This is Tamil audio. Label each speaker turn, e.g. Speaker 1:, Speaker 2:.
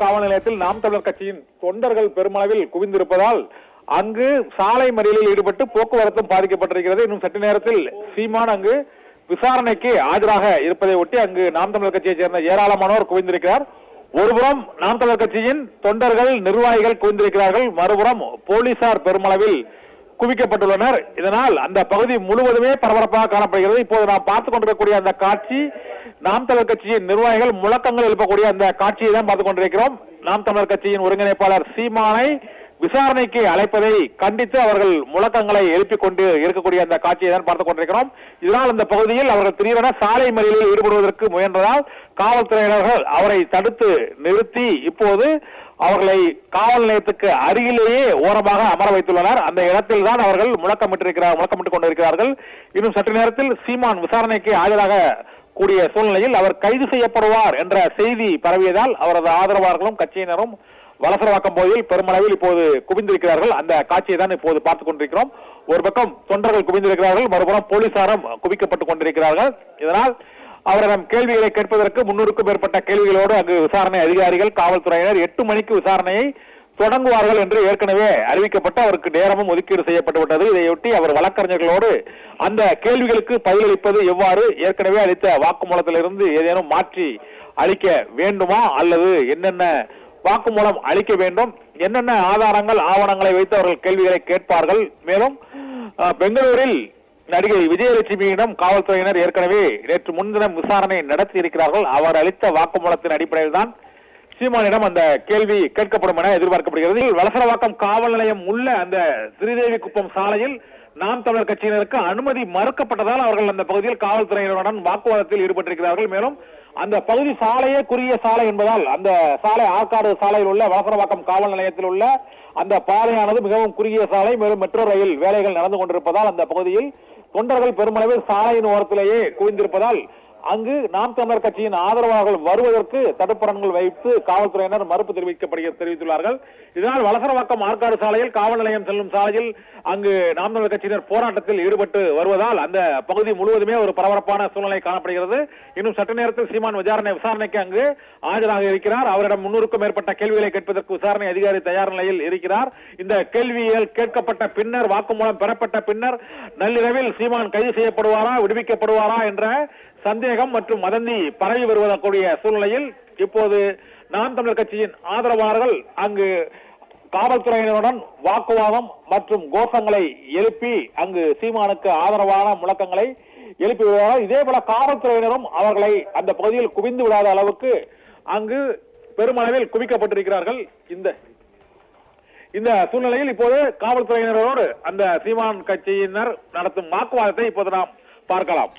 Speaker 1: காவல் நிலையத்தில் நாம் தமிழர் கட்சியின் தொண்டர்கள் பெருமளவில் குவிந்திருப்பதால் அங்கு சாலை மறியலில் ஈடுபட்டு போக்குவரத்தும் பாதிக்கப்பட்டிருக்கிறது. இன்னும் சற்று நேரத்தில் சீமான் அங்கு விசாரணைக்கு ஆஜராக இருப்பதை ஒட்டி அங்கு நாம் தமிழர் கட்சியைச் சேர்ந்த ஏராளமானோர் குவிந்திருக்கிறார். ஒருபுறம் நாம் தமிழர் கட்சியின் தொண்டர்கள் நிர்வாகிகள் குவிந்திருக்கிறார்கள், மறுபுறம் போலீசார் பெருமளவில் குவிக்கப்பட்டுள்ளனர். இதனால் அந்த பகுதி முழுவதுமே பரபரப்பாக காணப்படுகிறது. இப்போது நாம் பார்த்துக் கொண்டிருக்கக்கூடிய அந்த காட்சி நாம் தமிழர் கட்சியின் நிர்வாகிகள் முழக்கங்கள் எழுப்பக்கூடிய அந்த காட்சியை தான் பார்த்துக் கொண்டிருக்கிறோம். நாம் தமிழர் கட்சியின் ஒருங்கிணைப்பாளர் சீமானை விசாரணைக்கு அழைப்பதை கண்டித்து அவர்கள் முழக்கங்களை எழுப்பிக் கொண்டு இருக்கக்கூடிய அந்த காட்சியை தான் பார்த்துக் கொண்டிருக்கிறோம். இதனால் அந்த பகுதியில் அவர்கள் திடீரென சாலை மறியலில் ஈடுபடுவதற்கு முயன்றதால் காவல்துறையினர்கள் அவரை தடுத்து நிறுத்தி இப்போது அவர்களை காவல் நிலையத்துக்கு அருகிலேயே ஓரமாக அமர வைத்துள்ளனர். அந்த இடத்தில் தான் அவர்கள் முழக்கமிட்டுக் கொண்டிருக்கிறார்கள். இன்னும் சற்று நேரத்தில் சீமான் விசாரணைக்கு ஆஜராக கூடிய சூழ்நிலையில் அவர் கைது செய்யப்படுவார் என்ற செய்தி பரவியதால் அவரது ஆதரவாளர்களும் கட்சியினரும் வலசரவாக்கம் பகுதியில் பெருமளவில் இப்போது குவிந்திருக்கிறார்கள். அந்த காட்சியை தான் இப்போது பார்த்துக் கொண்டிருக்கிறோம். ஒரு பக்கம் தொண்டர்கள் குவிந்திருக்கிறார்கள், மறுபுறம் போலீசாரும் குவிக்கப்பட்டுக் கொண்டிருக்கிறார்கள். இதனால் அவரிடம் கேள்விகளை கேட்பதற்கு 300க்கும் மேற்பட்ட கேள்விகளோடு அங்கு விசாரணை அதிகாரிகள் காவல்துறையினர் 8 மணிக்கு விசாரணையை தொடங்குவார்கள் என்று ஏற்கனவே அறிவிக்கப்பட்டு அவருக்கு நேரமும் ஒதுக்கீடு செய்யப்பட்டுவிட்டது. இதையொட்டி அவர் வழக்கறிஞர்களோடு அந்த கேள்விகளுக்கு பதிலளிப்பது எவ்வாறு, ஏற்கனவே அளித்த வாக்குமூலத்திலிருந்து ஏதேனும் மாற்றி அளிக்க வேண்டுமா அல்லது என்னென்ன வாக்குமூலம் அளிக்க வேண்டும், என்னென்ன ஆதாரங்கள் ஆவணங்களை வைத்து அவர்கள் கேள்விகளை கேட்பார்கள். மேலும் பெங்களூரில் நடிகை விஜயலட்சுமியிடம் காவல்துறையினர் ஏற்கனவே நேற்று முன்தினம் விசாரணை நடத்தி இருக்கிறார்கள். அவர் அளித்த வாக்குமூலத்தின் அடிப்படையில் தான் சீமானிடம் அந்த கேள்வி கேட்கப்படும் என எதிர்பார்க்கப்படுகிறது. வலசரவாக்கம் காவல் நிலையம் உள்ள அந்த ஸ்ரீதேவி குப்பம் சாலையில் நாம் தமிழர் கட்சியினருக்கு அனுமதி மறுக்கப்பட்டதால் அவர்கள் அந்த பகுதியில் காவல்துறையினருடன் வாக்குவாதத்தில் ஈடுபட்டிருக்கிறார்கள். மேலும் அந்த பகுதி சாலையே குறுகிய சாலை என்பதால் அந்த சாலை ஆற்காடு சாலையில் உள்ள வலசரவாக்கம் காவல் நிலையத்தில் உள்ள அந்த பாதையானது மிகவும் குறுகிய சாலை. மேலும் மெட்ரோ ரயில் வேலைகள் நடந்து கொண்டிருப்பதால் அந்த பகுதியில் தொண்டர்கள் பெருமளவில் சாலையின் ஓரத்திலேயே குவிந்திருப்பதால் அங்கு நாம் தமிழர் கட்சியின் ஆதரவாளர்கள் வருவதற்கு தடுப்பரன்கள் வைத்து காவல்துறையினர் மறுப்பு தெரிவித்துள்ளார்கள். இதனால் வலசரவாக்கம் ஆற்காடு சாலையில் காவல் நிலையம் செல்லும் சாலையில் அங்கு நாம் தமிழர் கட்சியினர் போராட்டத்தில் ஈடுபட்டு வருவதால் அந்த பகுதி முழுவதுமே ஒரு பரபரப்பான சூழ்நிலை காணப்படுகிறது. இன்னும் சற்று நேரத்தில் சீமான் விசாரணைக்கு அங்கு ஆஜராக இருக்கிறார். அவரிடம் 300க்கும் மேற்பட்ட கேள்விகளை கேட்பதற்கு விசாரணை அதிகாரி தயார் நிலையில் இருக்கிறார். இந்த கேள்விகள் கேட்கப்பட்ட பின்னர், வாக்குமூலம் பெறப்பட்ட பின்னர் நள்ளிரவில் சீமான் கைது செய்யப்படுவாரா விடுவிக்கப்படுவாரா என்ற சந்தேகம் மற்றும் வதந்தி பரவி வருவதற்குரிய சூழ்நிலையில் இப்போது நாம் தமிழர் கட்சியின் ஆதரவாளர்கள் அங்கு காவல்துறையினருடன் வாக்குவாதம் மற்றும் கோஷங்களை எழுப்பி அங்கு சீமானுக்கு ஆதரவான முழக்கங்களை எழுப்பி வருவார்கள். இதே போல காவல்துறையினரும் அவர்களை அந்த பகுதியில் குவிந்து விடாத அளவுக்கு அங்கு பெருமளவில் குவிக்கப்பட்டிருக்கிறார்கள். இந்த சூழ்நிலையில் இப்போது காவல்துறையினரோடு அந்த சீமான் கட்சியினர் நடத்தும் வாக்குவாதத்தை இப்போது நாம் பார்க்கலாம்.